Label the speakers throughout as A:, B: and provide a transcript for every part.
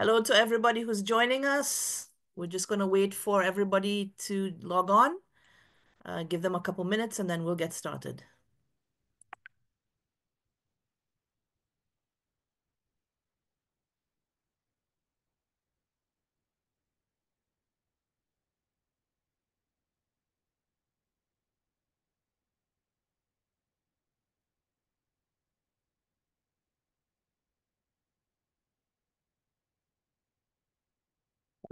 A: Hello to everybody who's joining us. We're just going to wait for everybody to log on, give them a couple minutes, and then we'll get started.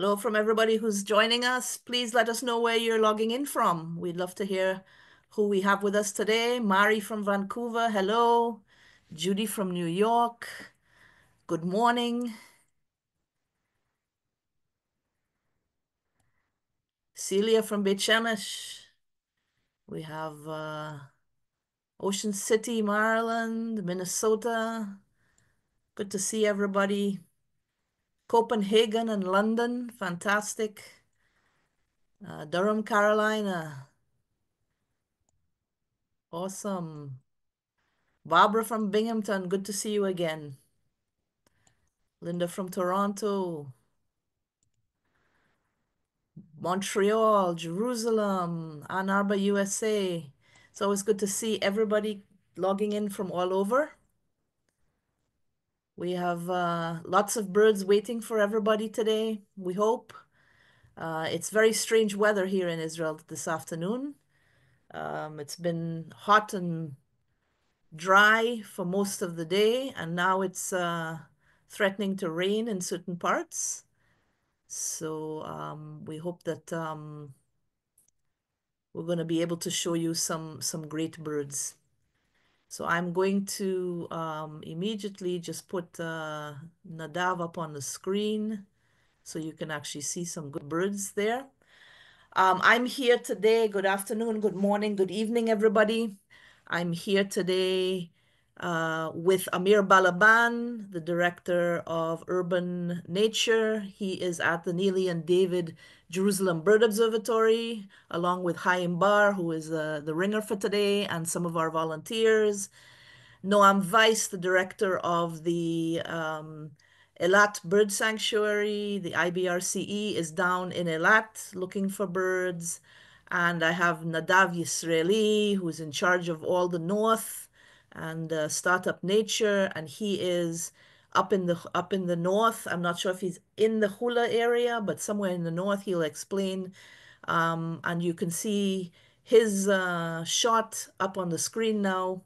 A: Hello from everybody who's joining us. Please let us know where you're logging in from. We'd love to hear who we have with us today. Mari from Vancouver, hello. Judy from New York, good morning. Celia from Beit Shemesh. We have Ocean City, Maryland, Minnesota. Good to see everybody. Copenhagen and London, fantastic. Durham, Carolina, awesome. Barbara from Binghamton, good to see you again. Linda from Toronto, Montreal, Jerusalem, Ann Arbor, USA. It's always good to see everybody logging in from all over. We have lots of birds waiting for everybody today, we hope. It's very strange weather here in Israel this afternoon. It's been hot and dry for most of the day, and now it's threatening to rain in certain parts. So we hope that we're going to be able to show you some great birds. So I'm going to immediately just put Nadav up on the screen so you can actually see some good birds there. I'm here today. Good afternoon, good morning, good evening, everybody. I'm here today with Amir Balaban, the director of Urban Nature. He is at the Neely and David Jerusalem Bird Observatory, along with Chaim Bar, who is the ringer for today, and some of our volunteers. Noam Weiss, the director of the Eilat Bird Sanctuary. The IBRCE is down in Eilat looking for birds. And I have Nadav Yisraeli, who's in charge of all the north and Startup Nature, and he is up in the north. I'm not sure if he's in the Hula area, but somewhere in the north. He'll explain. And you can see his shot up on the screen now.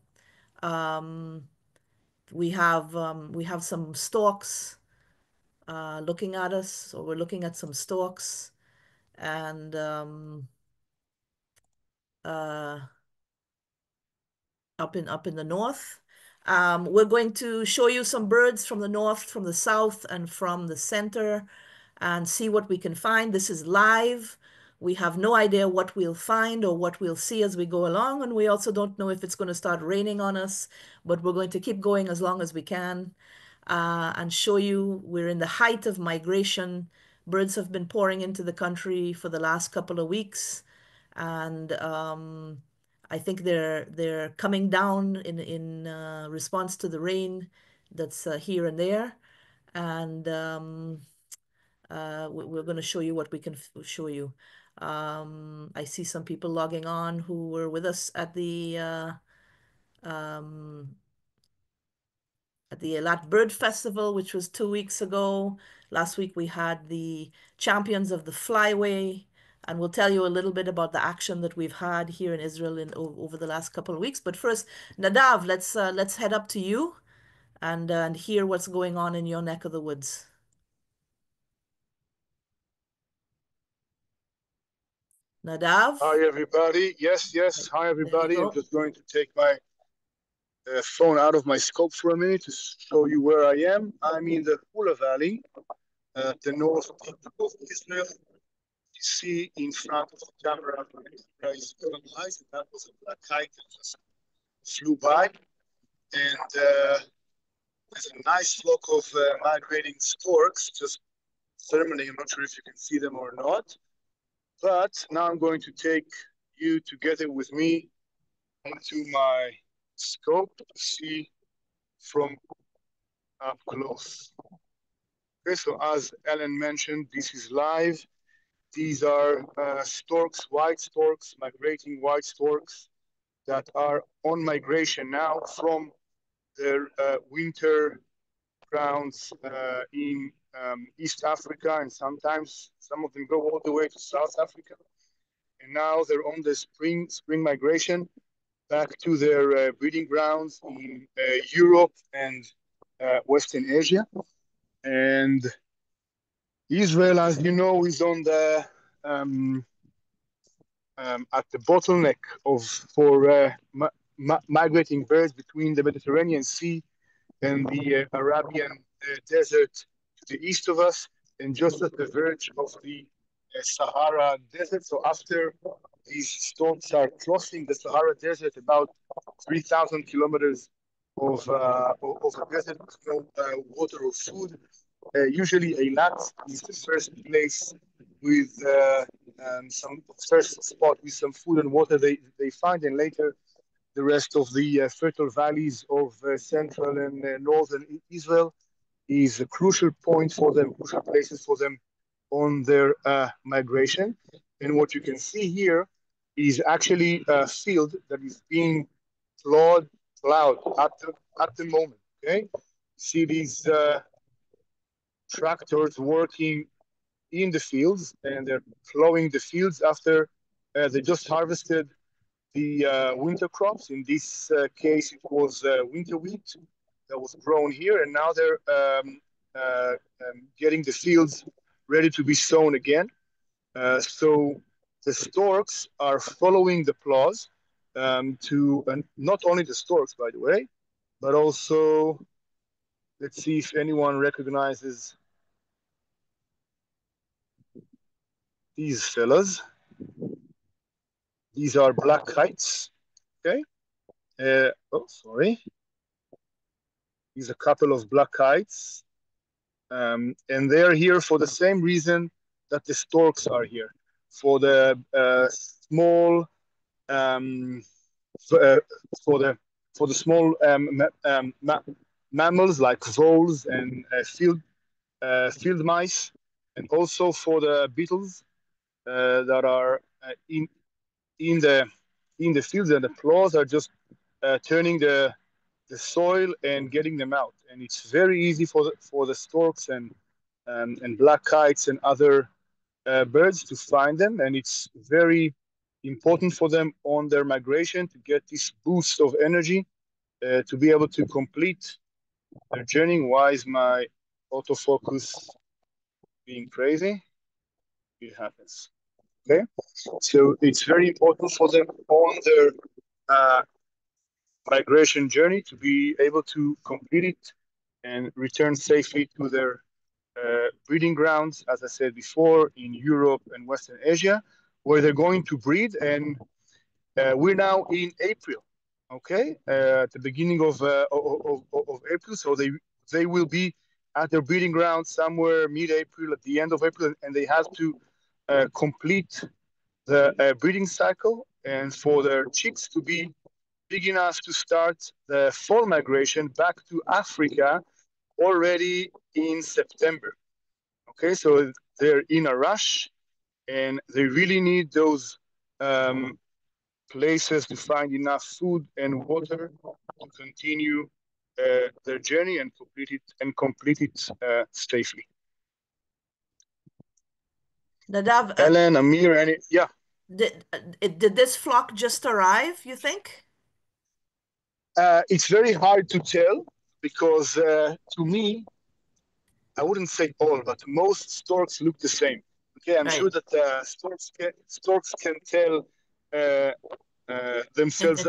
A: Um, we have some storks looking at us, so we're looking at some storks, and uh, up in the north. We're going to show you some birds from the north, from the south, and from the center, and see what we can find. This is live. We have no idea what we'll find or what we'll see as we go along, and we also don't know if it's going to start raining on us, but we're going to keep going as long as we can and show you we're in the height of migration. Birds have been pouring into the country for the last couple of weeks, and I think they're coming down in response to the rain that's here and there, and we're going to show you what we can show you. I see some people logging on who were with us um, at the Eilat Bird Festival, which was 2 weeks ago. Last week we had the Champions of the Flyway, and we'll tell you a little bit about the action that we've had here in Israel over the last couple of weeks. But first, Nadav, let's head up to you and hear what's going on in your neck of the woods. Nadav,
B: Hi, everybody. Yes. Hi,
A: there you
B: everybody. I'm
A: go.
B: just going to take my phone out of my scope for a minute to show you where I am. I'm in the Hula Valley, the north of Israel. You see in front of the camera, there is sunlight, and that was a black kite that just flew by. And there's a nice flock of migrating storks just ceremony. I'm not sure if you can see them or not. But now I'm going to take you together with me into my scope to see from up close. Okay, so as Ellen mentioned, this is live. These are storks, white storks, migrating white storks that are on migration now from their winter grounds in East Africa, and sometimes some of them go all the way to South Africa. And now they're on the spring migration back to their breeding grounds in Europe and Western Asia. And Israel, as you know, is on the at the bottleneck of for migrating birds between the Mediterranean Sea and the Arabian desert to the east of us, and just at the verge of the Sahara Desert. So after these storms are crossing the Sahara Desert, about 3,000 kilometers of a desert with no water or food. Usually, Eilat is the first place with some first spot with some food and water they find, and later the rest of the fertile valleys of central and northern Israel is a crucial point for them, crucial places for them on their migration. And what you can see here is actually a field that is being plowed at the moment. Okay, see these tractors working in the fields, and they're plowing the fields after they just harvested the winter crops. In this case, it was winter wheat that was grown here, and now they're getting the fields ready to be sown again. So the storks are following the plows to, and not only the storks, by the way, but also, let's see if anyone recognizes these fellas. These are black kites. Okay. Oh, sorry. These are a couple of black kites, and they're here for the same reason that the storks are here, for the small um, uh, for the for the small mammals like voles and field mice, and also for the beetles that are in the in the fields, and the claws are just turning the soil and getting them out. And it's very easy for the storks and black kites and other birds to find them, and it's very important for them on their migration to get this boost of energy to be able to complete their journey. Why is my autofocus being crazy? It happens. Okay, so it's very important for them on their uh, migration journey to be able to complete it and return safely to their breeding grounds, as I said before, in Europe and Western Asia, where they're going to breed. And we're now in April, okay, at the beginning of April. So they will be at their breeding ground somewhere mid-April, at the end of April, and they have to complete the breeding cycle, and for their chicks to be big enough to start the fall migration back to Africa already in September. Okay, so they're in a rush, and they really need those places to find enough food and water to continue their journey and complete it safely.
A: Nadav,
B: Ellen, Amir, any yeah.
A: did this flock just arrive, you think?
B: It's very hard to tell because to me, I wouldn't say all, but most storks look the same. Okay, I'm sure
A: Right.
B: that storks can tell themselves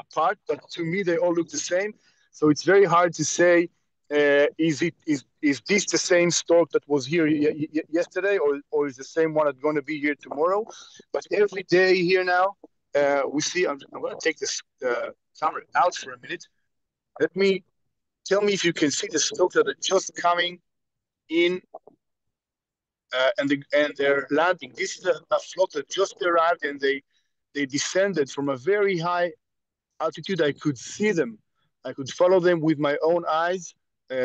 B: apart, but to me they all look the same. So it's very hard to say is this the same stork that was here yesterday, or is the same one that's going to be here tomorrow? But every day here now, we see. I'm going to take this camera out for a minute. Let me tell me if you can see the storks that are just coming in and they're landing. This is a flock that just arrived, and they descended from a very high altitude. I could see them. I could follow them with my own eyes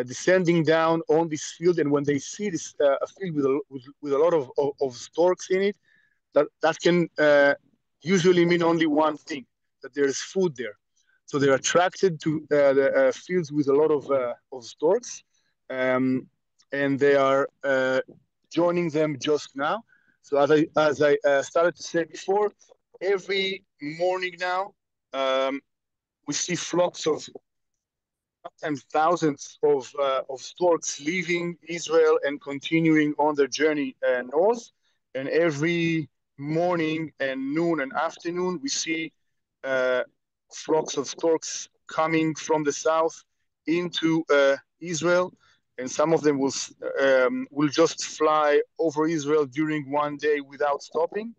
B: descending down on this field, and when they see this a field with a lot of storks in it, that can usually mean only one thing: that there's food there. So they're attracted to the fields with a lot of storks, and they are joining them just now. So as I started to say before, every morning now we see flocks of sometimes thousands of storks leaving Israel and continuing on their journey north. And every morning and noon and afternoon, we see uh, flocks of storks coming from the south into Israel. And some of them will just fly over Israel during one day without stopping.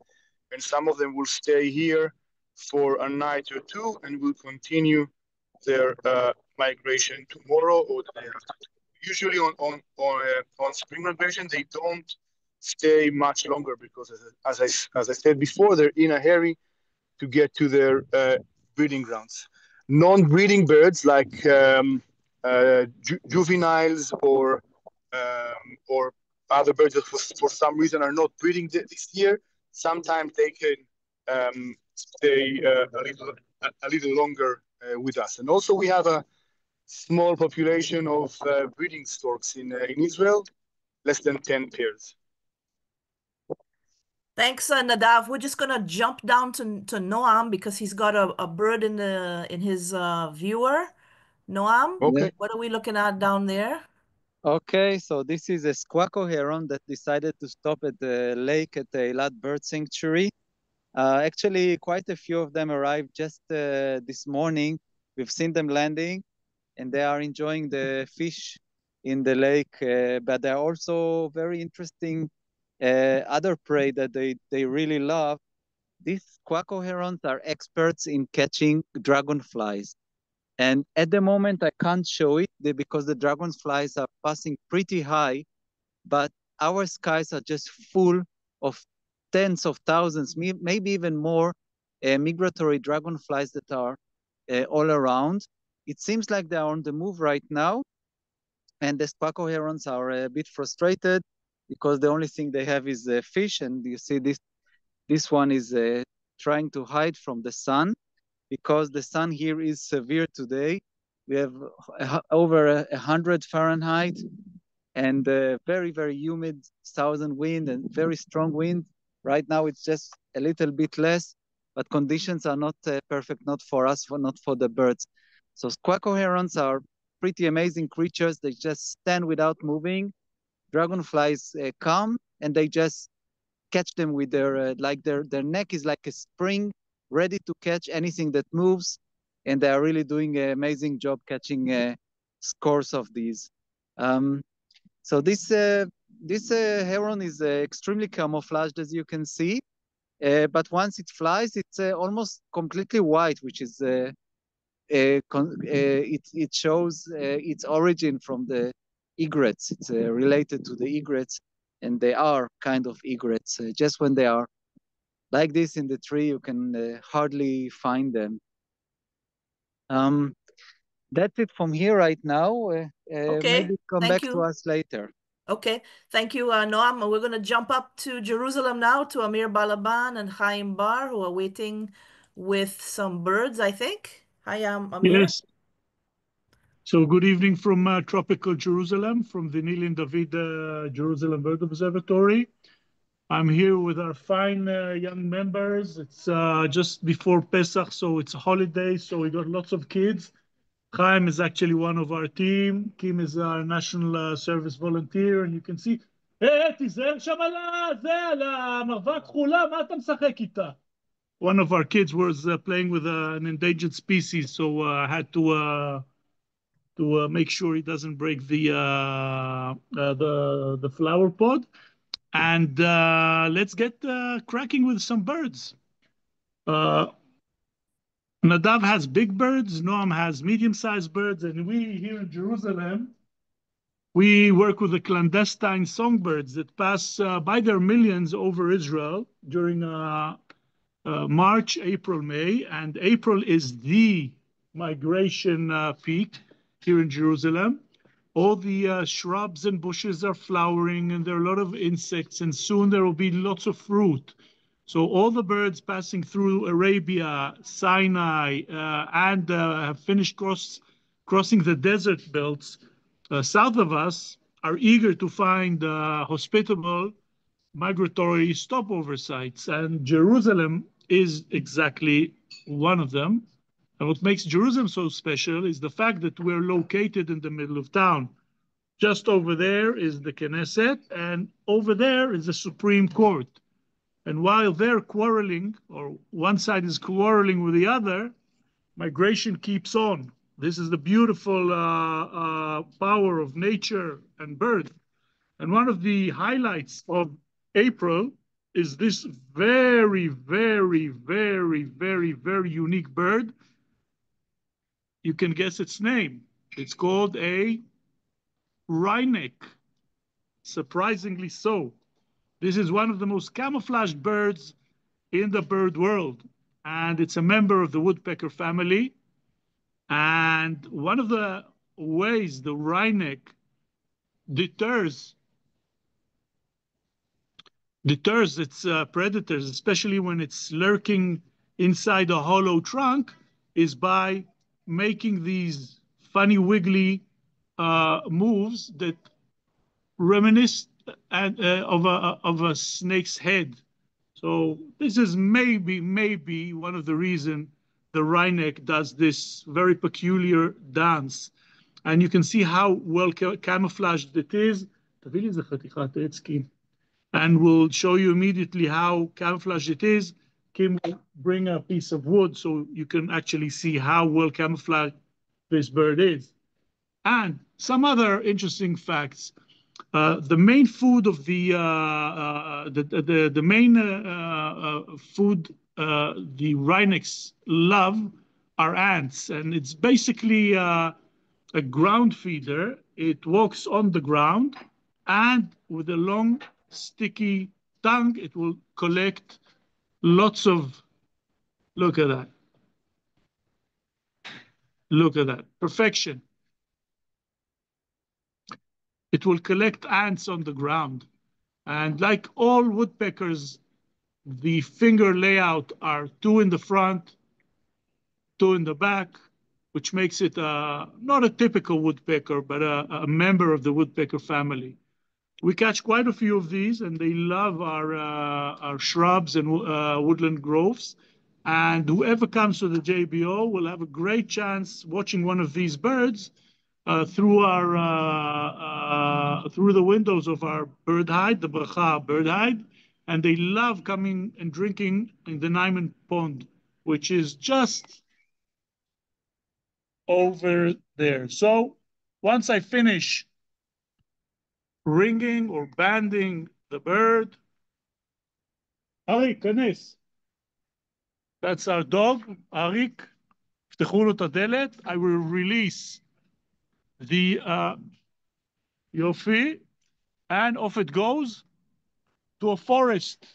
B: And some of them will stay here for a night or two and will continue their migration tomorrow or the day after. Usually on spring migration, they don't stay much longer because, as I said before, they're in a hurry to get to their breeding grounds. Non-breeding birds like juveniles or other birds that for some reason are not breeding this year, sometimes they can stay a little longer with us. And also we have a small population of breeding storks in Israel, less than 10 pairs.
A: Thanks, Nadav. We're just gonna jump down to Noam because he's got a bird in his viewer. Noam,
C: Yeah.
B: Okay.
A: what are we looking at down there?
C: Okay, so this is a squawko heron that decided to stop at the lake at the Eilat Bird Sanctuary. Actually, quite a few of them arrived just this morning. We've seen them landing, and they are enjoying the fish in the lake. But they're also very interesting other prey that they really love. These quaco herons are experts in catching dragonflies. And at the moment, I can't show it because the dragonflies are passing pretty high, but our skies are just full of tens of thousands, maybe even more migratory dragonflies that are all around. It seems like they are on the move right now, and the spaco herons are a bit frustrated because the only thing they have is fish, and you see this one is trying to hide from the sun because the sun here is severe today. We have over 100 Fahrenheit and very, very humid southern wind and very strong wind. Right now it's just a little bit less, but conditions are not perfect, not for us, not for the birds. So quaco herons are pretty amazing creatures. They just stand without moving. Dragonflies come and they just catch them with their neck is like a spring, ready to catch anything that moves, and they are really doing an amazing job catching scores of these. So this heron is extremely camouflaged, as you can see, but once it flies, it's almost completely white, which is it shows its origin from the egrets. It's related to the egrets, and they are kind of egrets. Just when they are like this in the tree, you can hardly find them. That's it from here right now.
A: Okay,
C: Maybe come
A: thank
C: back to
A: you.
C: us later.
A: Okay, thank you, Noam. We're gonna jump up to Jerusalem now to Amir Balaban and Chaim Bar, who are waiting with some birds, I think. Hi, Amir.
D: Yes. So good evening from tropical Jerusalem, from the Nil and David Jerusalem Bird Observatory. I'm here with our fine young members. It's just before Pesach, so it's a holiday, so we got lots of kids. Chaim is actually one of our team. Kim is our national service volunteer, and you can see, תיזהר שם על המרבק חולה, מה אתה משחק איתה? One of our kids was playing with an endangered species, so I had to make sure he doesn't break the flower pot. And let's get cracking with some birds. Nadav has big birds, Noam has medium-sized birds, and we here in Jerusalem, we work with the clandestine songbirds that pass by their millions over Israel during March, April, May, and April is the migration peak here in Jerusalem. all the shrubs and bushes are flowering, and there are a lot of insects, and soon there will be lots of fruit. So all the birds passing through Arabia, Sinai, and have finished crossing the desert belts south of us are eager to find hospitable migratory stopover sites. And Jerusalem is exactly one of them. And what makes Jerusalem so special is the fact that we're located in the middle of town. Just over there is the Knesset, and over there is the Supreme Court. And while they're quarreling, or one side is quarreling with the other, migration keeps on. This is the beautiful power of nature and birth. And one of the highlights of April is this very, very, very, very, very unique bird. You can guess its name. It's called a wryneck, surprisingly so. This is one of the most camouflaged birds in the bird world, and it's a member of the woodpecker family. And one of the ways the wryneck deters its predators, especially when it's lurking inside a hollow trunk, is by making these funny wiggly moves that reminisce of a snake's head. So this is maybe one of the reasons the wryneck does this very peculiar dance. And you can see how well camouflaged it is. And we'll show you immediately how camouflaged it is. Kim will bring a piece of wood so you can actually see how well camouflaged this bird is. And some other interesting facts. The main food of the main food the wrynecks love are ants, and it's basically a ground feeder. It walks on the ground, and with a long, sticky tongue, it will collect lots of. Look at that! Look at that perfection! It will collect ants on the ground. And like all woodpeckers, the finger layout are two in the front, two in the back, which makes it not a typical woodpecker, but a member of the woodpecker family. We catch quite a few of these, and they love our shrubs and woodland groves. And whoever comes to the JBO will have a great chance watching one of these birds through the windows of our bird hide, the Bracha bird hide, and they love coming and drinking in the Naiman Pond, which is just over there. So once I finish ringing or banding the bird, Arik, כנס. That's our dog, Arik. יפתחו לו את הדלת. I will release the יופי, and off it goes to a forest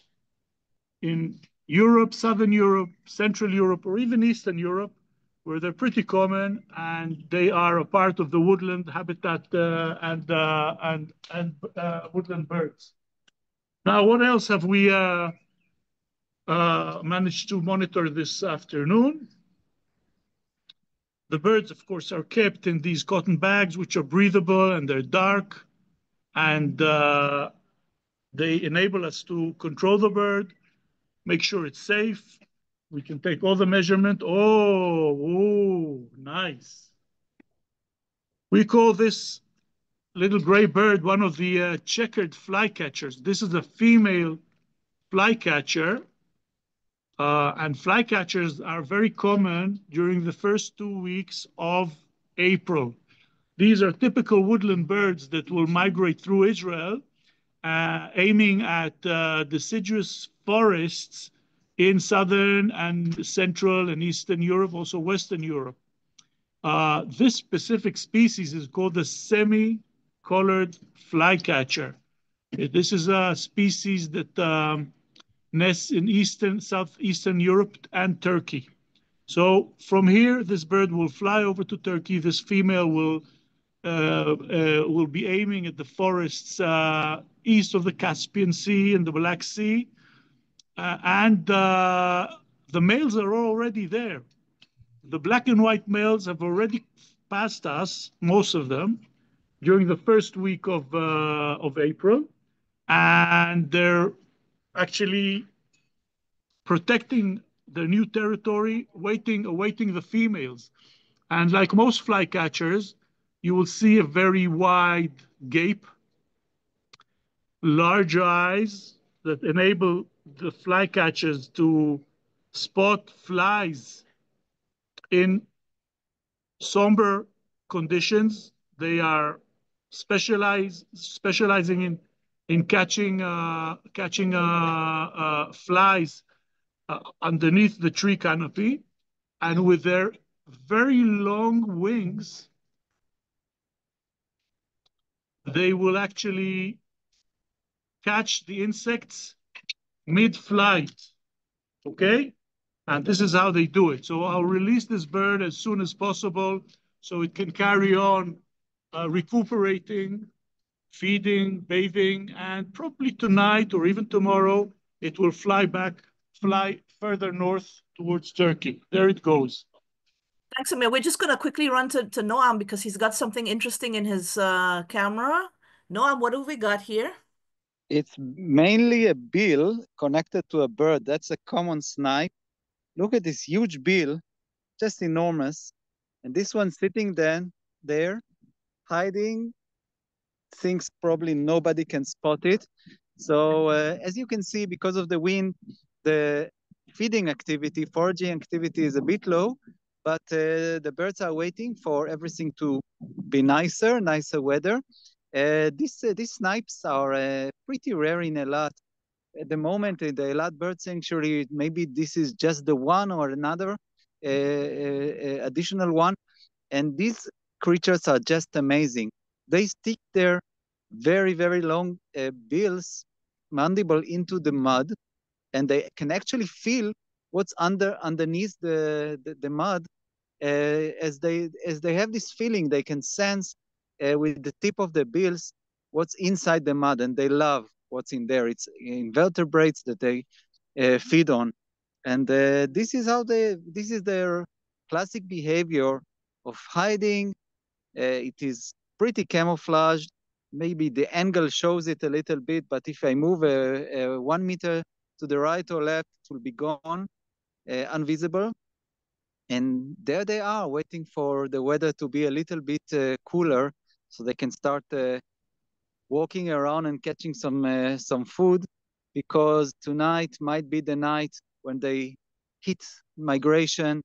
D: in Europe, Southern Europe, Central Europe, or even Eastern Europe, where they're pretty common, and they are a part of the woodland habitat and woodland birds. Now, what else have we managed to monitor this afternoon? The birds, of course, are kept in these cotton bags, which are breathable and they're dark, and they enable us to control the bird, make sure it's safe. We can take all the measurement. Oh, nice. We call this little gray bird one of the checkered flycatchers. This is a female flycatcher. And flycatchers are very common during the first 2 weeks of April. These are typical woodland birds that will migrate through Israel, aiming at deciduous forests in Southern and Central and Eastern Europe, also Western Europe. This specific species is called the semi-colored flycatcher. This is a species that nests in Southeastern Europe and Turkey. So from here, this bird will fly over to Turkey. This female will will be aiming at the forests east of the Caspian Sea and the Black Sea. And the males are already there. The black and white males have already passed us, most of them, during the first week of April. And they're actually protecting their new territory, awaiting the females. And like most flycatchers, you will see a very wide gape, large eyes that enable the flycatchers to spot flies in somber conditions. They are specializing in catching flies underneath the tree canopy, and with their very long wings, they will actually catch the insects mid-flight, okay? And this is how they do it. So I'll release this bird as soon as possible so it can carry on recuperating, feeding, bathing, and probably tonight or even tomorrow, it will fly further north towards Turkey. There it goes.
A: Thanks, Amir. We're just going to quickly run to Noam because he's got something interesting in his camera. Noam, what have we got here?
C: It's mainly a bill connected to a bird. That's a common snipe. Look at this huge bill, just enormous. And this one sitting there, hiding, thinks probably nobody can spot it. So as you can see, because of the wind, the feeding activity, foraging activity is a bit low, but the birds are waiting for everything to be nicer weather. These snipes are pretty rare in Eilat. At the moment, in the Eilat Bird Sanctuary, maybe this is just the one or another additional one. And these creatures are just amazing. They stick their very, very long bills, mandible into the mud, and they can actually feel what's underneath the mud. As they have this feeling, they can sense with the tip of the bills what's inside the mud, and they love what's in there. It's invertebrates that they feed on, and this is their classic behavior of hiding. It is pretty camouflaged. Maybe the angle shows it a little bit, but if I move 1 meter to the right or left, it will be gone, invisible. And there they are, waiting for the weather to be a little bit cooler, so they can start walking around and catching some food, because tonight might be the night when they hit migration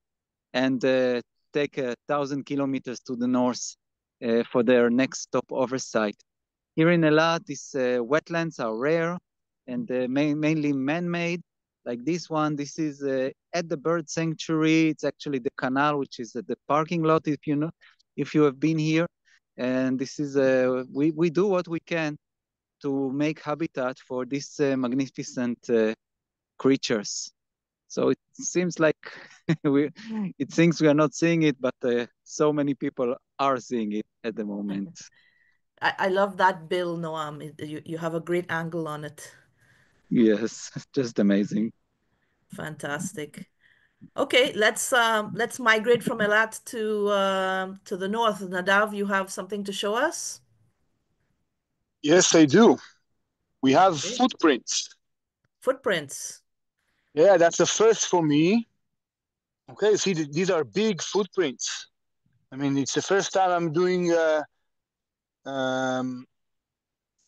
C: and take 1,000 kilometers to the north for their next stop oversight. Here in Eilat, these wetlands are rare and mainly man-made. Like this one, this is at the bird sanctuary. It's actually the canal, which is at the parking lot, if you have been here. And this is we do what we can to make habitat for these magnificent creatures. So it seems like it thinks we are not seeing it, but so many people are seeing it at the moment.
A: I love that bill, Noam. You have a great angle on it.
C: Yes, just amazing.
A: Fantastic. Okay, let's migrate from Eilat to the north. Nadav, you have something to show us?
B: Yes, I do. We have
A: Okay.
B: footprints.
A: Footprints.
B: Yeah, that's the first for me. Okay, see, these are big footprints. I mean, it's the first time I'm doing,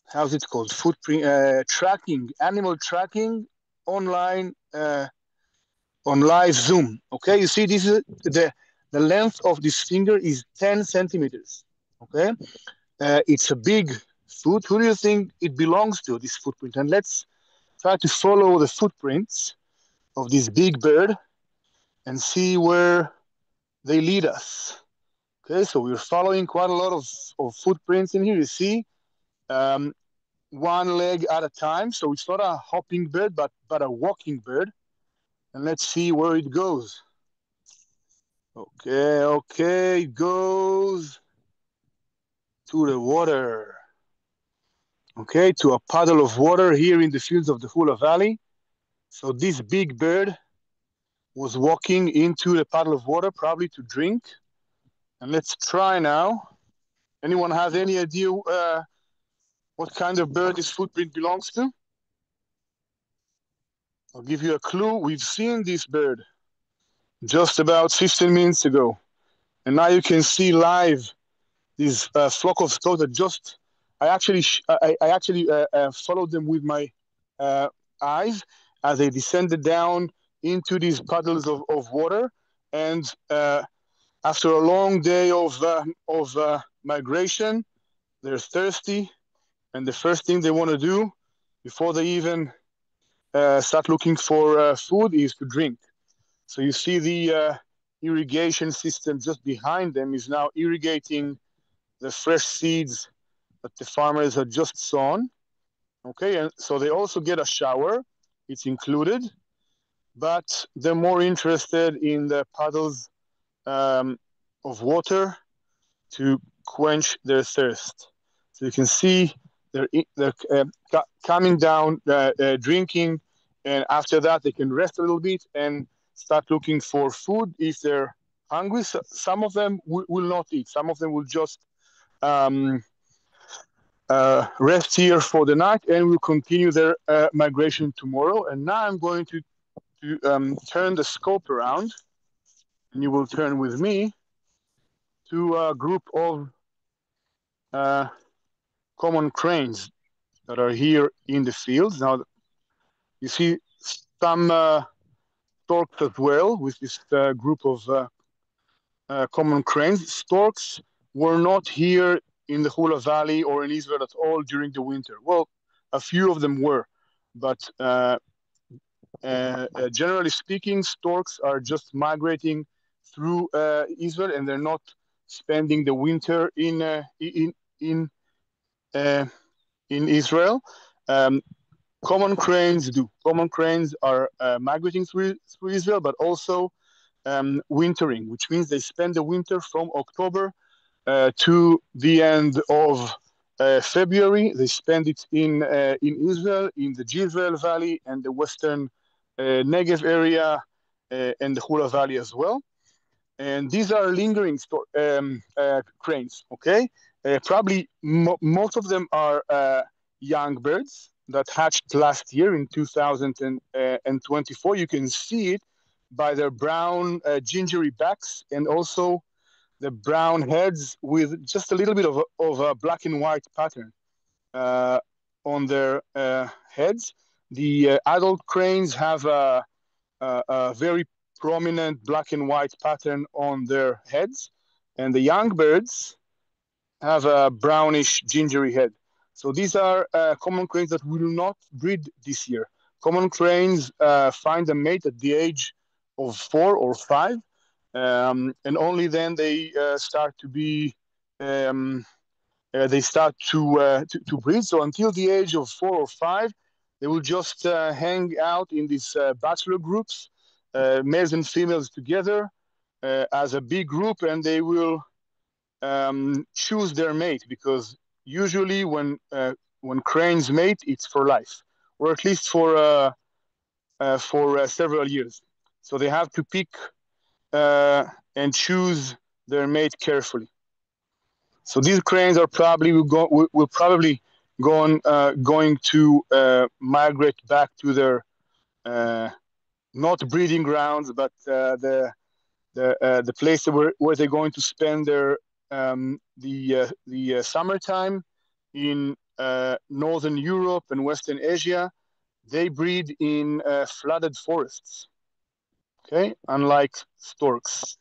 B: how's it called? Footprint tracking, animal tracking online on live Zoom. Okay, you see, this is the length of this finger is 10 centimeters. Okay, it's a big foot. Who do you think it belongs to, this footprint? And let's try to follow the footprints of this big bird and see where they lead us. Okay, so we're following quite a lot of footprints in here. You see, one leg at a time. So it's not a hopping bird, but a walking bird. And let's see where it goes. Okay, it goes to the water. Okay, to a puddle of water here in the fields of the Hula Valley. So this big bird was walking into the puddle of water, probably to drink. And let's try now. Anyone has any idea what kind of bird this footprint belongs to? I'll give you a clue. We've seen this bird just about 15 minutes ago. And now you can see live this flock of stoats that just, I actually followed them with my eyes as they descended down into these puddles of water. And after a long day of migration, they're thirsty. And the first thing they want to do before they even start looking for food is to drink. So you see the irrigation system just behind them is now irrigating the fresh seeds that the farmers had just sown. Okay, and so they also get a shower, it's included, but they're more interested in the puddles of water to quench their thirst. So you can see they're coming down, drinking, and after that they can rest a little bit and start looking for food if they're hungry. So some of them will not eat. Some of them will just rest here for the night and will continue their migration tomorrow. And now I'm going to turn the scope around, and you will turn with me to a group of common cranes that are here in the fields. Now, you see some storks as well with this group of common cranes. Storks were not here in the Hula Valley or in Israel at all during the winter. Well, a few of them were, but generally speaking, storks are just migrating through Israel, and they're not spending the winter in Israel. Common cranes do. Common cranes are migrating through Israel, but also wintering, which means they spend the winter from October to the end of February. They spend it in Israel, in the Jezreel Valley and the western Negev area and the Hula Valley as well. And these are lingering cranes, okay? Probably most of them are young birds that hatched last year in 2024. You can see it by their brown gingery backs and also the brown heads with just a little bit of a black and white pattern on their heads. The adult cranes have a very prominent black and white pattern on their heads, and the young birds have a brownish gingery head. So these are common cranes that will not breed this year. Common cranes find a mate at the age of 4 or 5, and only then they start to be to breed. So until the age of 4 or 5, they will just hang out in these bachelor groups, males and females together as a big group, and they will choose their mate, because usually when cranes mate, it's for life, or at least for several years. So they have to pick and choose their mate carefully. So these cranes are probably will probably going to migrate back to their not breeding grounds, but the place where they're going to spend their the summertime in Northern Europe and Western Asia. They breed in flooded forests. Okay, unlike storks.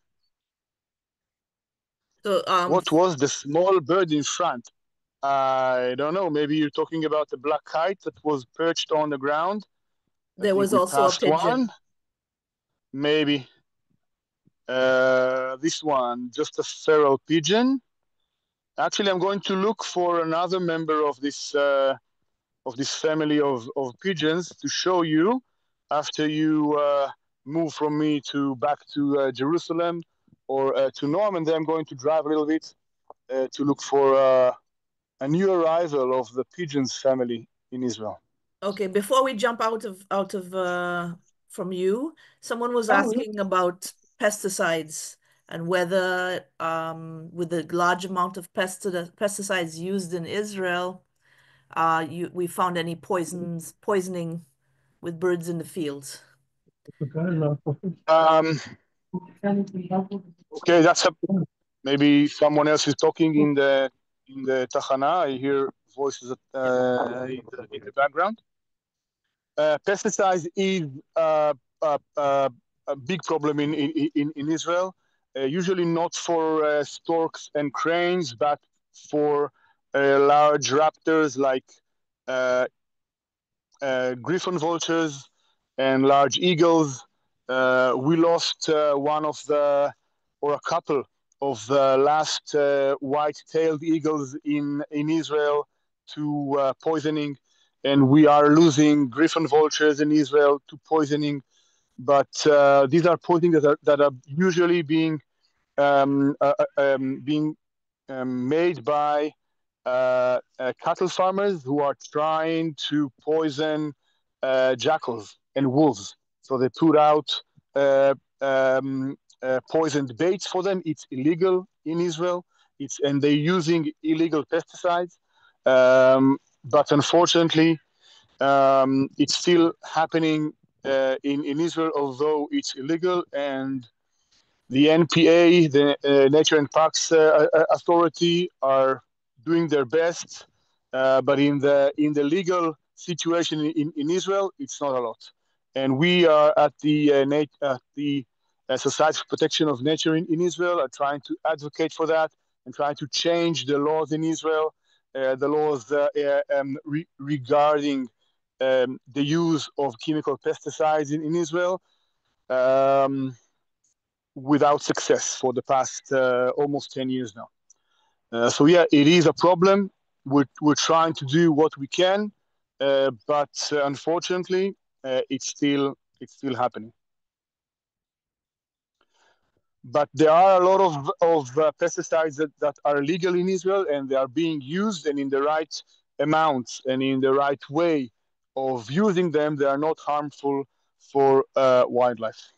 A: So
B: What was the small bird in front? I don't know. Maybe you're talking about the black kite that was perched on the ground.
A: there was also a pigeon.
B: One. Maybe. This one, just a feral pigeon. Actually, I'm going to look for another member of this family of pigeons to show you after you move from me to back to Jerusalem or to Noam, and then I'm going to drive a little bit to look for a new arrival of the pigeons family in Israel.
A: Okay, before we jump out of from you, someone was asking about pesticides and whether with the large amount of pesticides used in Israel, we found any poisoning with birds in the fields.
B: Okay, maybe someone else is talking in the Tachana. I hear voices in the background. Pesticides is a big problem in Israel. Usually not for storks and cranes, but for large raptors like uh, griffon vultures and large eagles. We lost one of the, or a couple of the last white-tailed eagles in Israel to poisoning, and we are losing griffon vultures in Israel to poisoning. But these are poisoning that are usually being made by cattle farmers who are trying to poison jackals and wolves. So they put out poisoned baits for them. It's illegal in Israel. And they're using illegal pesticides. But unfortunately, it's still happening in Israel, although it's illegal. And the NPA, the Nature and Parks Authority, are doing their best, but in the legal situation in Israel, it's not a lot. And we are at the Society for Protection of Nature in Israel are trying to advocate for that and trying to change the laws in Israel, the laws regarding the use of chemical pesticides in Israel. Without success for the past almost 10 years now. So yeah, it is a problem. We're trying to do what we can, but unfortunately, it's still happening. But there are a lot of pesticides that are legal in Israel, and they are being used, and in the right amounts and in the right way of using them, they are not harmful for wildlife.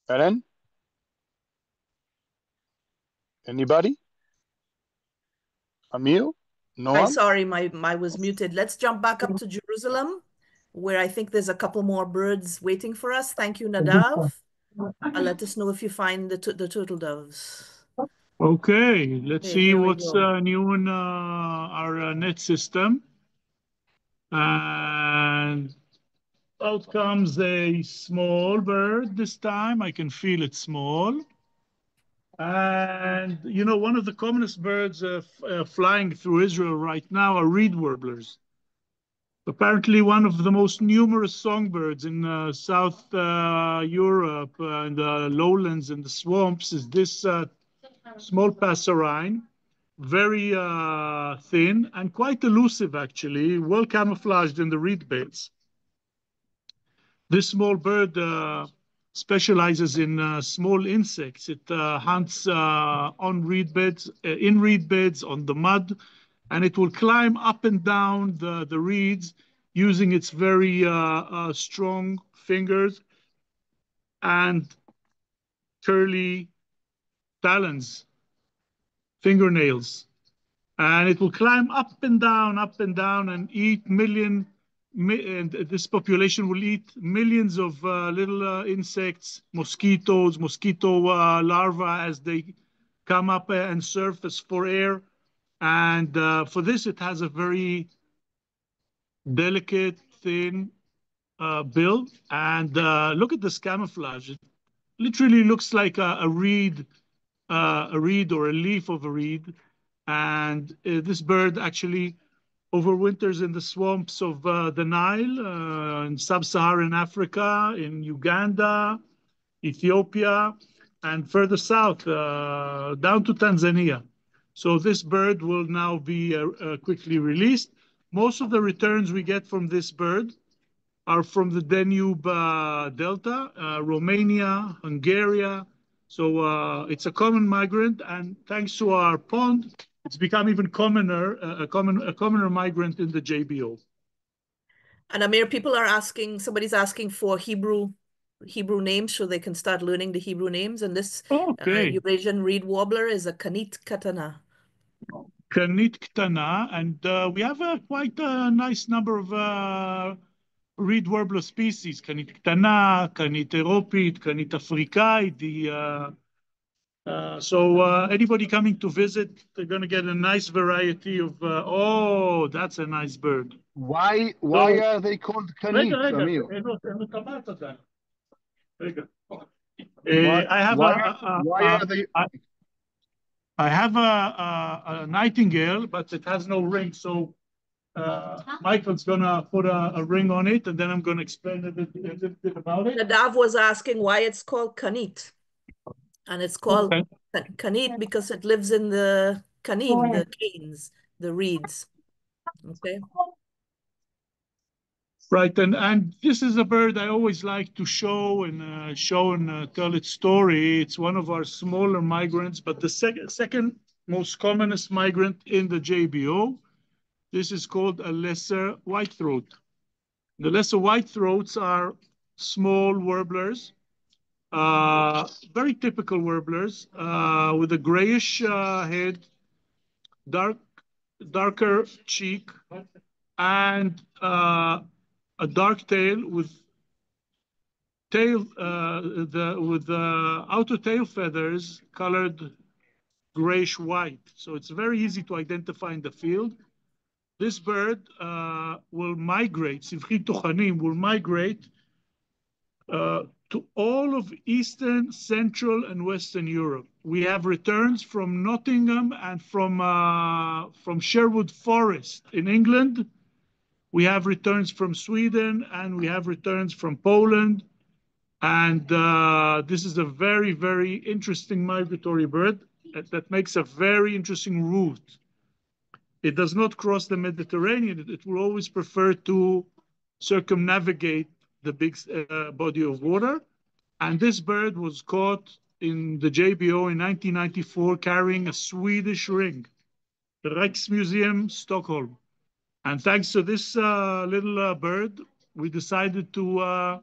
B: Ellen? Anybody? Amir?
A: Hi,
B: Noam?
A: sorry, my was muted. Let's jump back up to Jerusalem, where I think there's a couple more birds waiting for us. Thank you, Nadav. Let us know if you find the turtle doves.
D: Okay, let's
A: Okay,
D: see
A: here we
D: what's
A: go.
D: new in our net system. And out comes a small bird this time. I can feel it small. And, you know, one of the commonest birds flying through Israel right now are reed warblers. Apparently, one of the most numerous songbirds in South Europe and the lowlands and the swamps is this small passerine, very thin and quite elusive, actually, well camouflaged in the reed beds. This small bird specializes in small insects. It hunts on reed beds, in reed beds, on the mud, and it will climb up and down the reeds using its very strong fingers and curly talons, fingernails. And it will climb up and down, and eat and this population will eat millions of little insects, mosquito larvae as they come up and surface for air. And for this, it has a very delicate, thin bill. And look at this camouflage. It literally looks like a reed or a leaf of a reed. And this bird actually overwinters in the swamps of the Nile in sub-Saharan Africa, in Uganda, Ethiopia, and further south down to Tanzania. So this bird will now be quickly released. Most of the returns we get from this bird are from the Danube Delta, Romania, Hungary, So it's a common migrant, and thanks to our pond, it's become even commoner, a commoner migrant in the JBO.
A: And Amir, people are asking, somebody's asking for Hebrew names so they can start learning the Hebrew names. And this Eurasian reed warbler is a kanit katana.
D: Kanit ktana, and we have quite a nice number of reed warbler species. Kanit ktana, kanit europit, kanit africae. So anybody coming to visit, they're going to get a nice variety of. Oh, that's a nice bird.
B: Why are they called kanit, Amir?
D: I have a nightingale, but it has no ring. So Michael's gonna put a ring on it, and then I'm gonna explain a little bit about it.
A: Nadav was asking why it's called kanit, and it's called kanit because it lives in the kanim, the canes, the reeds. Okay.
D: Right, and this is a bird I always like to show and tell its story. It's one of our smaller migrants, but the second most commonest migrant in the JBO. This is called a lesser whitethroat. The lesser whitethroats are small warblers, very typical warblers, with a grayish head, darker cheek, and a dark tail with outer tail feathers colored grayish white. So it's very easy to identify in the field. This bird will migrate, Sivchit Tochanim will migrate to all of Eastern, Central, and Western Europe. We have returns from Nottingham and from Sherwood Forest in England. We have returns from Sweden, and we have returns from Poland. And this is a very, very interesting migratory bird that makes a very interesting route. It does not cross the Mediterranean. It will always prefer to circumnavigate the big body of water. And this bird was caught in the JBO in 1994 carrying a Swedish ring, the Rijksmuseum, Stockholm. And thanks to this little bird, we decided to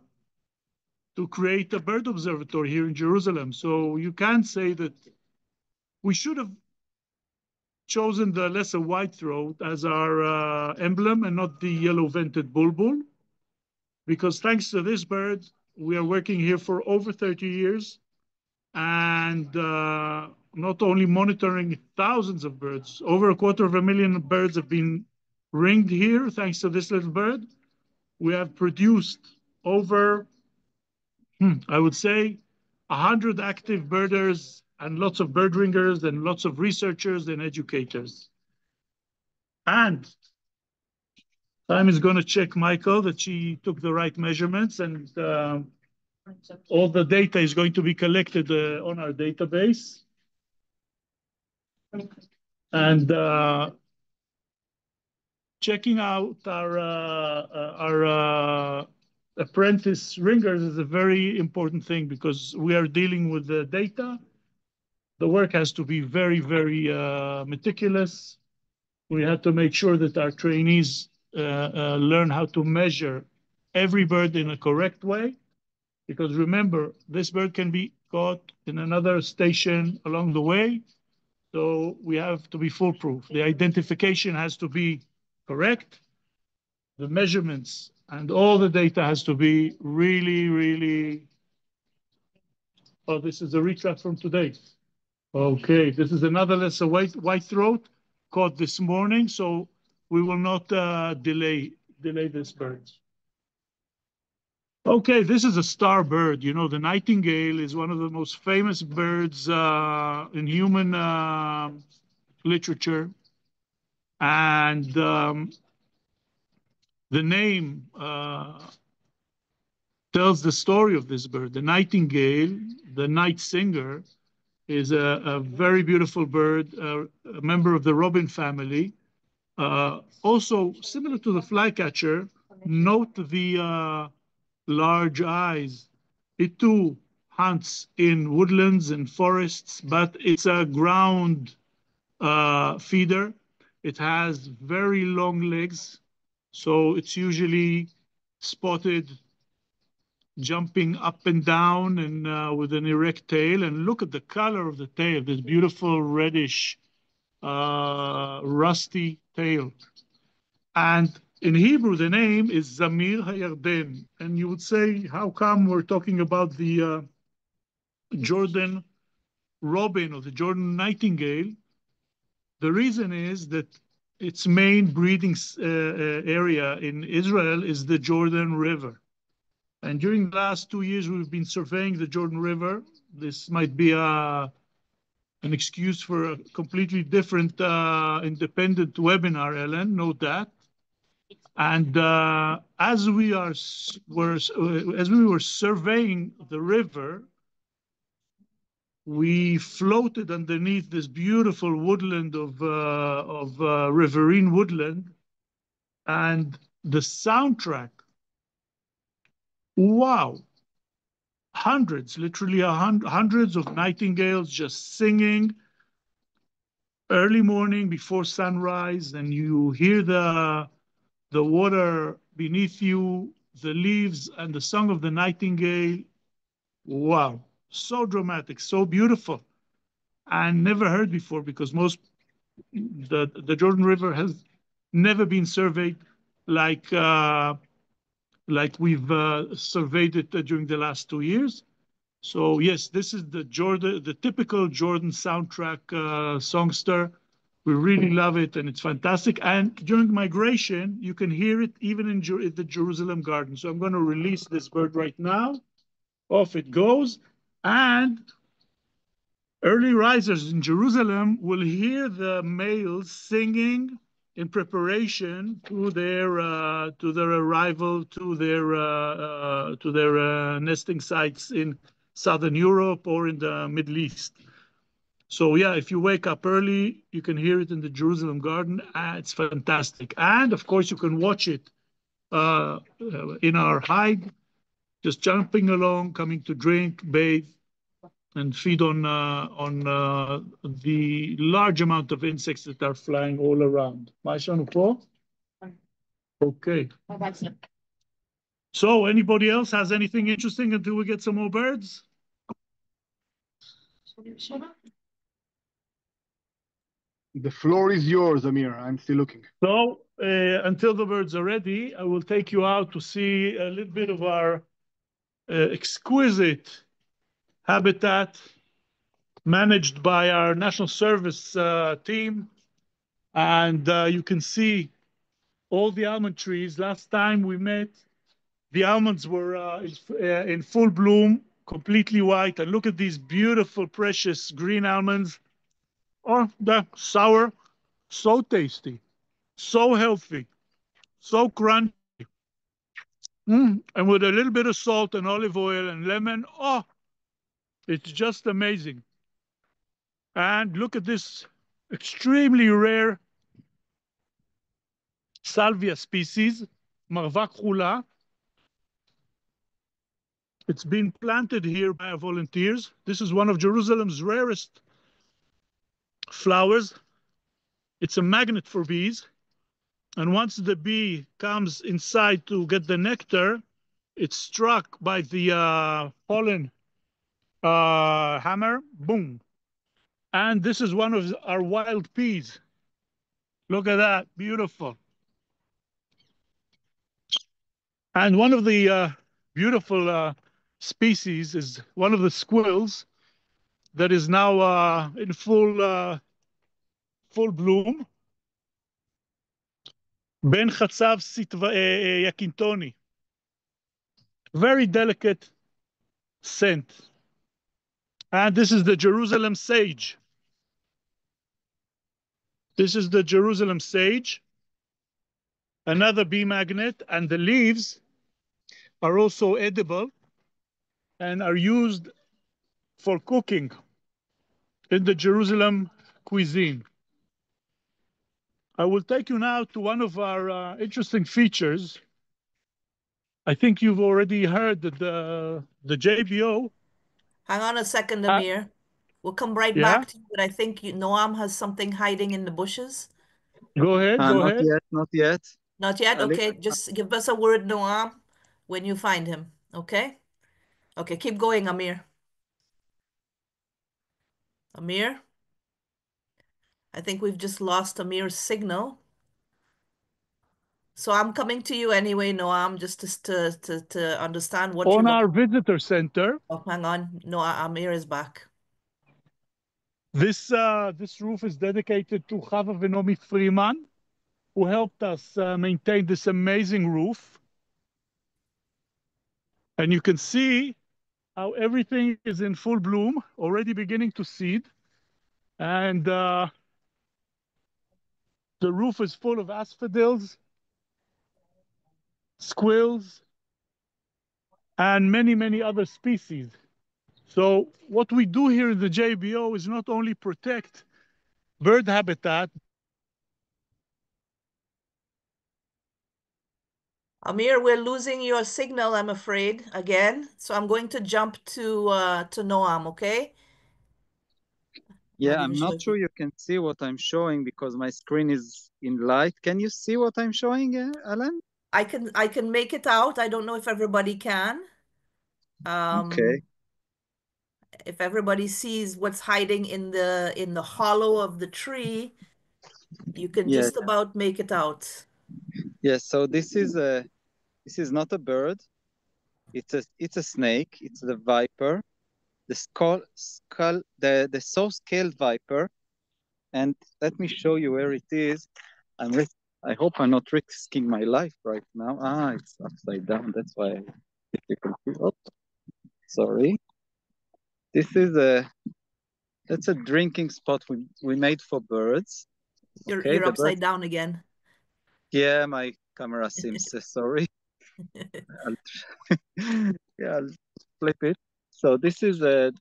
D: create a bird observatory here in Jerusalem. So you can say that we should have chosen the lesser whitethroat as our emblem and not the yellow-vented bulbul, because thanks to this bird, we are working here for over 30 years and not only monitoring thousands of birds, over 250,000 birds have been ringed here thanks to this little bird. We have produced over, I would say, 100 active birders and lots of bird ringers and lots of researchers and educators. And Time is going to check Michael that she took the right measurements, and all the data is going to be collected on our database. And checking out our apprentice ringers is a very important thing because we are dealing with the data. The work has to be very, very meticulous. We had to make sure that our trainees learn how to measure every bird in a correct way. Because remember, this bird can be caught in another station along the way. So we have to be foolproof. The identification has to be correct. The measurements and all the data has to be really, really. Oh, this is a retract from today. Okay, this is another lesser whitethroat caught this morning. So we will not delay this bird. Okay, this is a star bird. You know, the nightingale is one of the most famous birds in human literature. And the name tells the story of this bird. The nightingale, the night singer, is a very beautiful bird, a member of the robin family. Also, similar to the flycatcher, note the large eyes. It too hunts in woodlands and forests, but it's a ground feeder. It has very long legs, so it's usually spotted jumping up and down and with an erect tail. And look at the color of the tail, this beautiful reddish, rusty tail. And in Hebrew, the name is Zamir Hayarden. And you would say, how come we're talking about the Jordan robin or the Jordan nightingale? The reason is that its main breeding area in Israel is the Jordan River. And during the last 2 years, we've been surveying the Jordan River. This might be an excuse for a completely different independent webinar, Ellen, note that. And as we were surveying the river, we floated underneath this beautiful woodland of riverine woodland, and the soundtrack, wow, literally hundreds of nightingales just singing early morning before sunrise, and you hear the water beneath you, the leaves, and the song of the nightingale. Wow, so dramatic, so beautiful, and never heard before, because the Jordan River has never been surveyed like we've surveyed it during the last 2 years. So yes, this is the typical Jordan soundtrack songster. We really love it, and it's fantastic. And during migration, you can hear it even in the Jerusalem garden. So I'm going to release this bird right now. Off it goes. And early risers in Jerusalem will hear the males singing in preparation to their arrival to their nesting sites in Southern Europe or in the Middle East. So yeah, if you wake up early, you can hear it in the Jerusalem garden. It's fantastic. And of course, you can watch it in our hide, just jumping along, coming to drink, bathe, and feed on the large amount of insects that are flying all around. Okay. So anybody else has anything interesting until we get some more birds?
B: The floor is yours, Amir. I'm still looking.
D: So until the birds are ready, I will take you out to see a little bit of our exquisite habitat managed by our National Service team. And you can see all the almond trees. Last time we met, the almonds were in full bloom, completely white. And look at these beautiful, precious green almonds. Oh, they're sour, so tasty, so healthy, so crunchy. And with a little bit of salt and olive oil and lemon, oh, it's just amazing. And look at this extremely rare salvia species, Marvak Hula. It's been planted here by our volunteers. This is one of Jerusalem's rarest flowers. It's a magnet for bees. And once the bee comes inside to get the nectar, it's struck by the pollen hammer, boom. And this is one of our wild peas. Look at that, beautiful. And one of the beautiful species is one of the squills that is now in full bloom. Ben Chatzav Yakintoni. Very delicate scent. And this is the Jerusalem sage. This is the Jerusalem sage, another bee magnet, and the leaves are also edible and are used for cooking in the Jerusalem cuisine. I will take you now to one of our interesting features. I think you've already heard that the JBO
A: Hang on a second, Amir. We'll come right
D: Yeah,
A: back to you, but I think Noam has something hiding in the bushes.
D: go ahead, go
C: Not
D: ahead.
C: yet, not yet.
A: Not yet?
C: Ali.
A: Okay, just give us a word, Noam, when you find him. Okay? Okay, keep going, Amir. Amir? I think we've just lost Amir's signal. So I'm coming to you anyway, Noam, just to understand what you're
D: On our
A: looking
D: visitor center,
A: for. Hang on. No, Amir is back.
D: this roof is dedicated to Chava Venomi Freeman, who helped us maintain this amazing roof. And you can see how everything is in full bloom, already beginning to seed. And the roof is full of asphodels, squills, and many, many other species. So what we do here in the JBO is not only protect bird habitat.
A: Amir, we're losing your signal, I'm afraid, again. So I'm going to jump to Noam, okay?
C: Yeah,
A: Not even
C: I'm
A: sure
C: not
A: if
C: sure you can see what I'm showing because my screen is in light. Can you see what I'm showing, Alan?
A: I can make it out. I don't know if everybody can.
C: Okay.
A: If everybody sees what's hiding in the hollow of the tree, you can
C: Yeah.
A: just about make it out.
C: Yeah. So this is not a bird. It's a snake. It's the viper, the the saw-scaled viper. And let me show you where it is. I hope I'm not risking my life right now. It's upside down. That's why difficulty. Oh, sorry. This is that's a drinking spot we made for birds. Okay,
A: You're
C: the birds.
A: upside down again.
C: Yeah, my camera seems sorry. Yeah, I'll flip it. So this is it.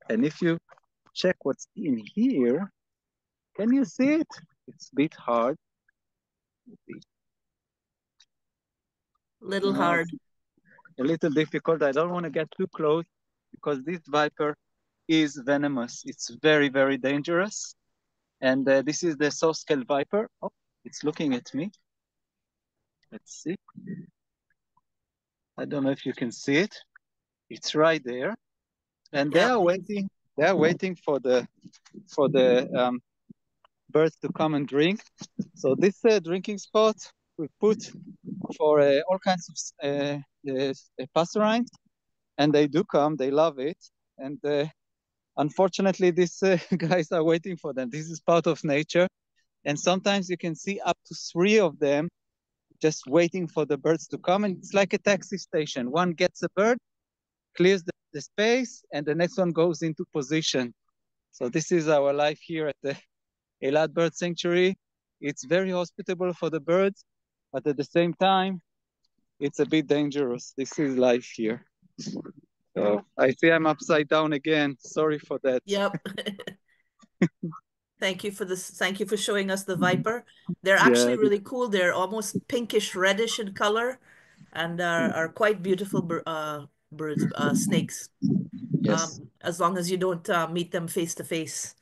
C: And if you check what's in here, can you see it? It's a bit hard.
A: Little
C: It's
A: hard.
C: a little difficult. I don't want to get too close because this viper is venomous. It's very, very dangerous. And this is the saw-scaled viper. Oh, it's looking at me. Let's see. I don't know if you can see it. It's right there. And they
A: Yeah.
C: are waiting. They are waiting for the birds to come and drink. So this drinking spot we put for all kinds of passerines, and they do come. They love it, and unfortunately, these guys are waiting for them. This is part of nature, and sometimes you can see up to 3 of them just waiting for the birds to come, and it's like a taxi station. One gets a bird, clears the space, and the next one goes into position. So this is our life here at the Eilat Bird Sanctuary. It's very hospitable for the birds, but at the same time, it's a bit dangerous. This is life here. So I see I'm upside down again. Sorry for that.
A: Yep. Thank you for this. Thank you for showing us the viper. They're
C: Yeah.
A: actually really cool. They're almost pinkish reddish in color and are quite beautiful birds, snakes.
C: Yes.
A: As long as you don't meet them face to face.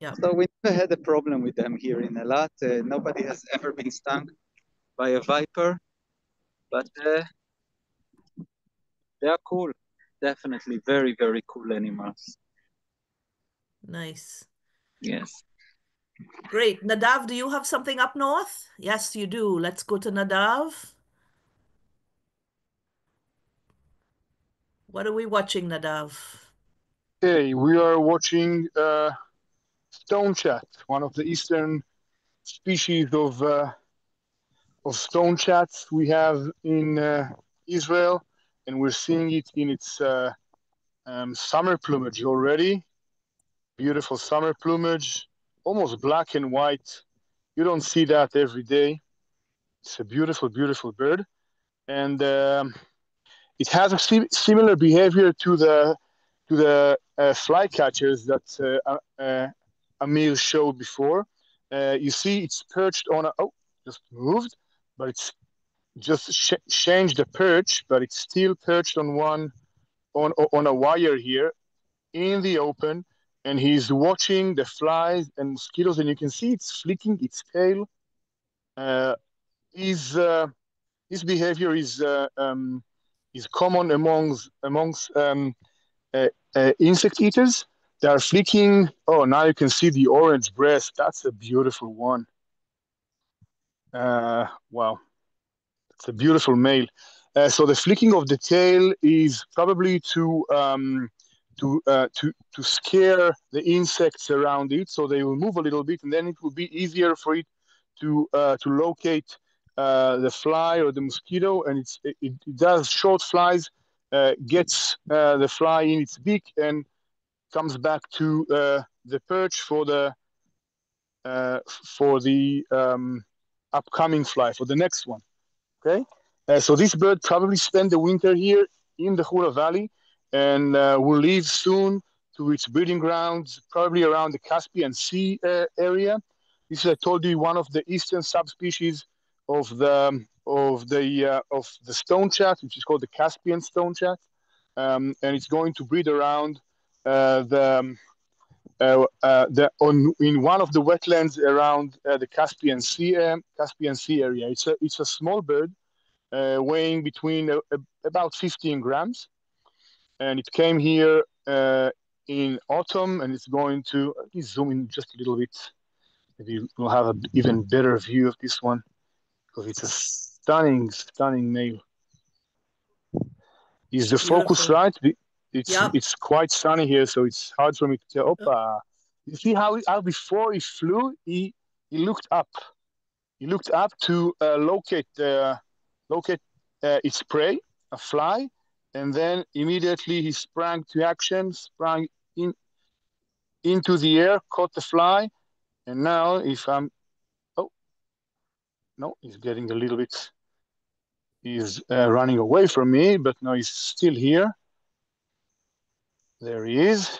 A: Yeah.
C: So we never had a problem with them here in Eilat. Nobody has ever been stung by a viper, but they are cool. Definitely very, very cool animals.
A: Nice.
C: Yes.
A: Great. Nadav, do you have something up north? Yes, you do. Let's go to Nadav. What are we watching, Nadav?
B: Okay, we are watching stone chat, one of the eastern species of stone chats we have in Israel, and we're seeing it in its summer plumage already. Beautiful summer plumage, almost black and white. You don't see that every day. It's a beautiful, beautiful bird, and it has a similar behavior to the flycatchers that Amir showed before. You see, it's perched on a, oh, just moved, but it's just changed the perch, but it's still perched on a wire here in the open, and he's watching the flies and mosquitoes, and you can see it's flicking its tail. Uh, his his behavior is common amongst insect eaters. They are flicking. Oh, now you can see the orange breast. That's a beautiful one. Wow. It's a beautiful male. So the flicking of the tail is probably to scare the insects around it, so they will move a little bit, and then it will be easier for it to locate the fly or the mosquito. And it does short flies, gets the fly in its beak, and comes back to the perch for the upcoming fly, for the next one. Okay, so this bird probably spent the winter here in the Hura Valley, and will leave soon to its breeding grounds, probably around the Caspian Sea area. This is, I told you, one of the eastern subspecies of the stone chat, which is called the Caspian stone chat, and it's going to breed around the in one of the wetlands around the Caspian Sea area. It's a small bird, weighing between about 15 grams, and it came here in autumn, and it's going to. Let me zoom in just a little bit. Maybe we'll have an even better view of this one, because it's a stunning male. Is the focus
A: Beautiful.
B: right?
A: Yep.
B: It's quite sunny here, so it's hard for me to tell. Opa. You see how before he flew, he looked up. He looked up to locate its prey, a fly, and then immediately he sprang to action, sprang into the air, caught the fly, and now if I'm, oh no, he's getting a little bit, he's running away from me, but no, he's still here. There he is,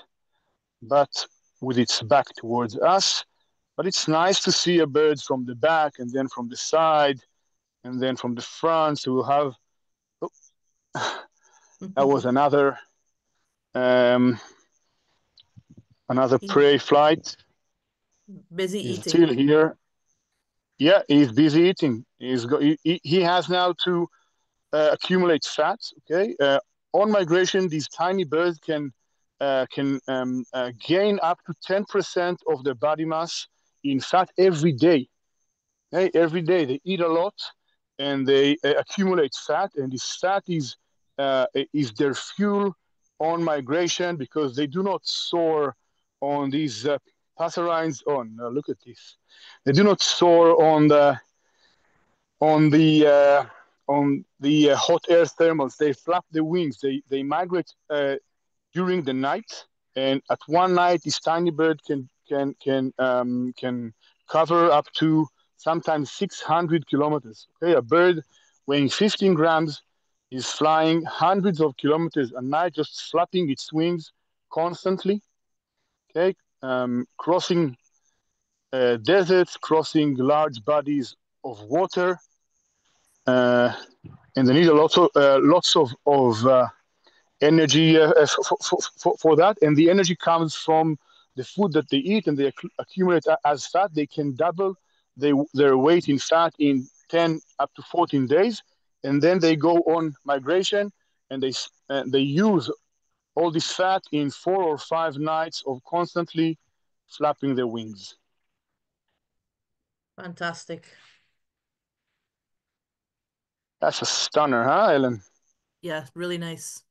B: but with its back towards us. But it's nice to see a bird from the back, and then from the side, and then from the front. So we'll have. Oh, that was um, another
A: He's
B: prey flight.
A: busy
B: He's
A: eating.
B: still here. Yeah, he's busy eating. He has now to accumulate fat. Okay, on migration, these tiny birds can gain up to 10% of their body mass in fat every day. Okay, every day they eat a lot, and they accumulate fat, and this fat is their fuel on migration, because they do not soar on these passerines. Oh no, look at this! They do not soar on the uh, hot air thermals. They flap the wings. They migrate during the night, and at one night, this tiny bird can cover up to sometimes 600 kilometers. Okay, a bird weighing 15 grams is flying hundreds of kilometers a night, just flapping its wings constantly. Okay, crossing deserts, crossing large bodies of water, uh, and they need lots of energy for that. And the energy comes from the food that they eat, and they accumulate as fat. They can double their weight in fat in 10 up to 14 days. And then they go on migration, and they use all this fat in 4 or 5 nights of constantly flapping their wings.
A: Fantastic.
B: That's a stunner, huh, Ellen?
A: Yeah, really nice.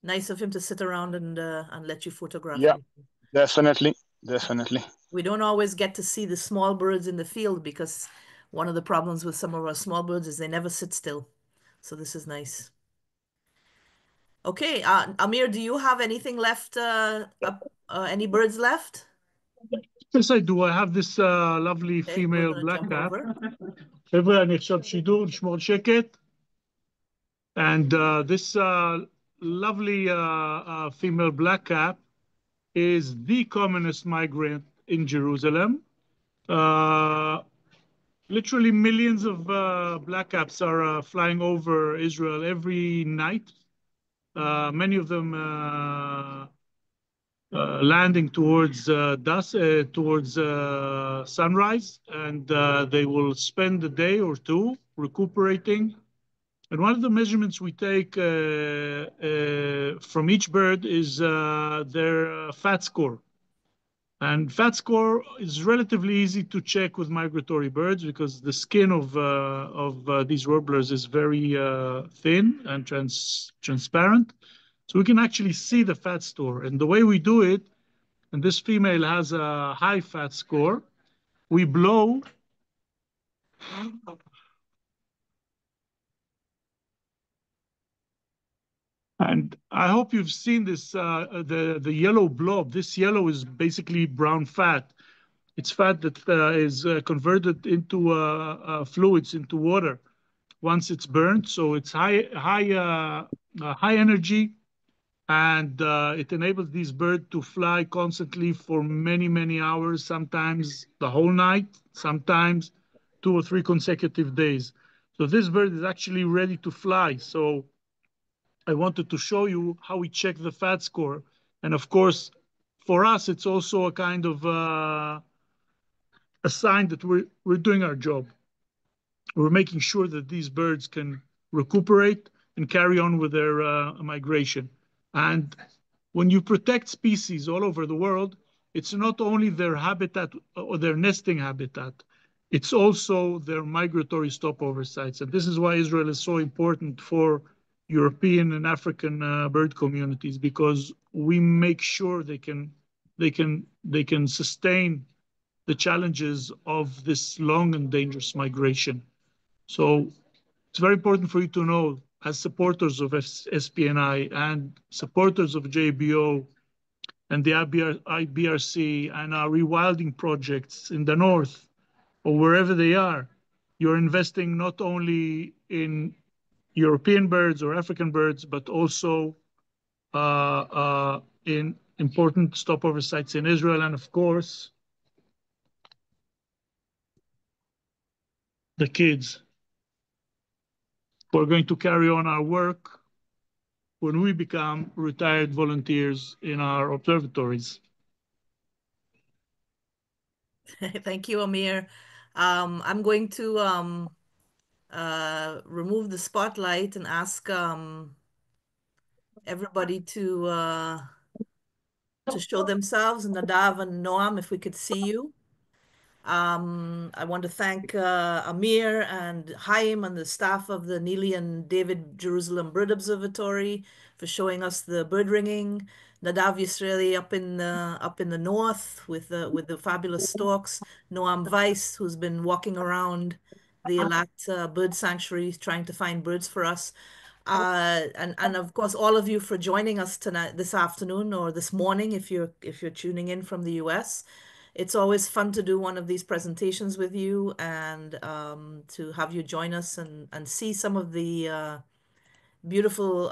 A: Nice of him to sit around and let you photograph
B: Yeah,
A: him.
B: definitely.
A: We don't always get to see the small birds in the field, because one of the problems with some of our small birds is they never sit still. So this is nice. Okay, Amir, do you have anything left? Any birds left?
D: Yes, I do. I have this lovely
A: Okay, we're
D: female
A: gonna
D: black
A: jump
D: cap.
A: over.
D: חבר'ה, אני עכשיו שידור, לשמור שקט. And this lovely female black cap is the commonest migrant in Jerusalem. Uh, literally millions of black caps are flying over Israel every night. Many of them landing towards dusk, towards sunrise, and they will spend a day or two recuperating. And one of the measurements we take from each bird is their fat score. And fat score is relatively easy to check with migratory birds because the skin of these warblers is very thin and transparent. So we can actually see the fat store. And the way we do it, and this female has a high fat score, we blow and I hope you've seen this, the yellow blob. This yellow is basically brown fat. It's fat that is converted into fluids, into water, once it's burned. So it's high energy, and it enables these birds to fly constantly for many, many hours, sometimes the whole night, sometimes 2 or 3 consecutive days. So this bird is actually ready to fly. So I wanted to show you how we check the fat score. And of course, for us, it's also a kind of a sign that we're doing our job. We're making sure that these birds can recuperate and carry on with their migration. And when you protect species all over the world, it's not only their habitat or their nesting habitat, it's also their migratory stopover sites. And this is why Israel is so important for European and African bird communities, because we make sure they can sustain the challenges of this long and dangerous migration. So it's very important for you to know, as supporters of SPNI and supporters of JBO and the IBRC and our rewilding projects in the north or wherever they are, you're investing not only in European birds or African birds, but also in important stopover sites in Israel, and of course, the kids who are going to carry on our work when we become retired volunteers in our observatories.
A: Thank you, Amir. I'm going to remove the spotlight and ask everybody to show themselves. Nadav and Noam, if we could see you. I want to thank Amir and Haim and the staff of the Neely and David Jerusalem Bird Observatory for showing us the bird ringing. Nadav Yisraeli up in the north with the fabulous storks. Noam Weiss, who's been walking around the Eilat Bird Sanctuary trying to find birds for us. And of course all of you for joining us tonight, this afternoon or this morning if you're tuning in from the US. It's always fun to do one of these presentations with you and to have you join us and see some of the beautiful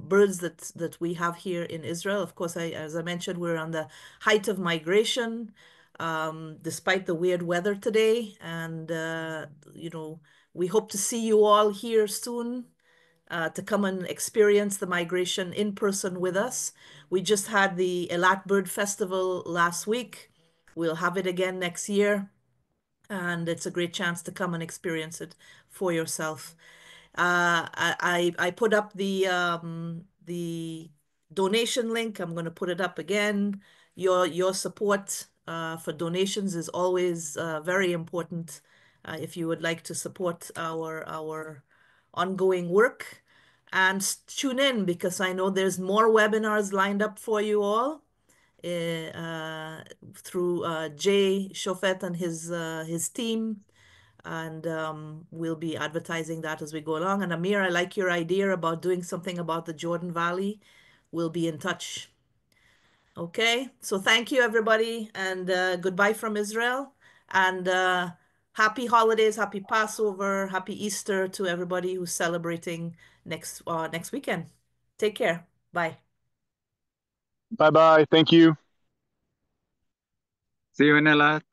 A: birds that we have here in Israel. Of course, as I mentioned, we're on the height of migration, despite the weird weather today. And, we hope to see you all here soon to come and experience the migration in person with us. We just had the Eilat Bird Festival last week. We'll have it again next year, and it's a great chance to come and experience it for yourself. I put up the donation link. I'm going to put it up again. Your support for donations is always very important if you would like to support our ongoing work. And tune in because I know there's more webinars lined up for you all through Jay Shofet and his team. And we'll be advertising that as we go along. And Amir, I like your idea about doing something about the Jordan Valley. We'll be in touch. Okay, so thank you, everybody, and goodbye from Israel. And happy holidays, happy Passover, happy Easter to everybody who's celebrating next weekend. Take care. Bye.
B: Bye bye. Thank you.
C: See you in Eilat.